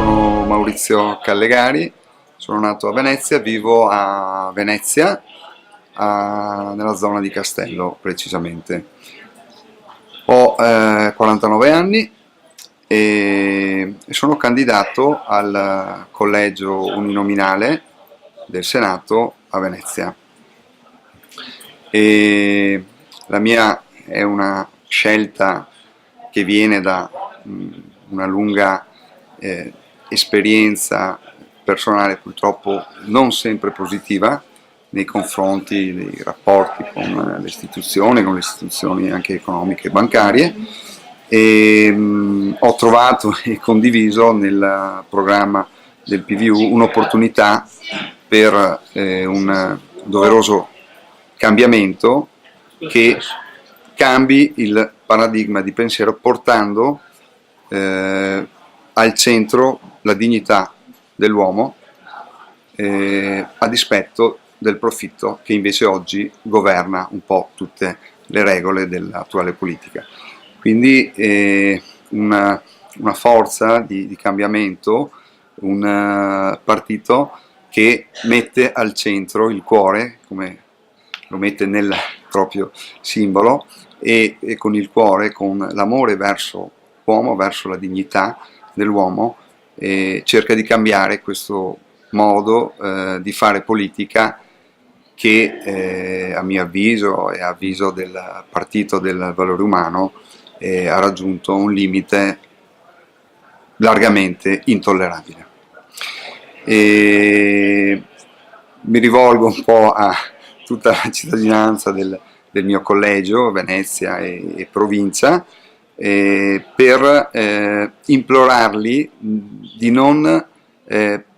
sono Maurizio Callegari, sono nato a Venezia, vivo a Venezia, nella zona di Castello precisamente. Ho 49 anni e sono candidato al collegio uninominale del Senato a Venezia. E la mia è una scelta che viene da una lunga esperienza personale, purtroppo non sempre positiva, nei confronti dei rapporti con le istituzioni anche economiche e bancarie, e ho trovato e condiviso nel programma del PVU un'opportunità per un doveroso cambiamento che cambi il paradigma di pensiero, portando al centro la dignità dell'uomo a dispetto del profitto che invece oggi governa un po' tutte le regole dell'attuale politica. Quindi una forza di cambiamento, un partito che mette al centro il cuore, come lo mette nel proprio simbolo, e con il cuore, con l'amore verso l'uomo, verso la dignità dell'uomo, cerca di cambiare questo modo di fare politica che a mio avviso e a avviso del Partito del Valore Umano ha raggiunto un limite largamente intollerabile. E mi rivolgo un po' a tutta la cittadinanza del mio collegio, Venezia e provincia, per implorarli di non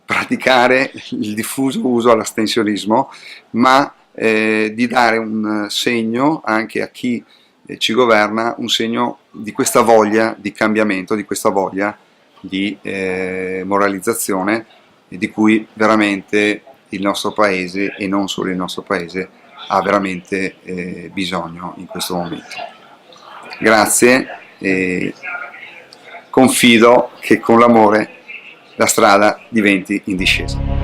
praticare il diffuso uso all'astensionismo, ma di dare un segno anche a chi ci governa, un segno di questa voglia di cambiamento, di questa voglia di moralizzazione di cui veramente il nostro paese, e non solo il nostro paese, ha veramente bisogno in questo momento. Grazie e confido che con l'amore la strada diventi in discesa.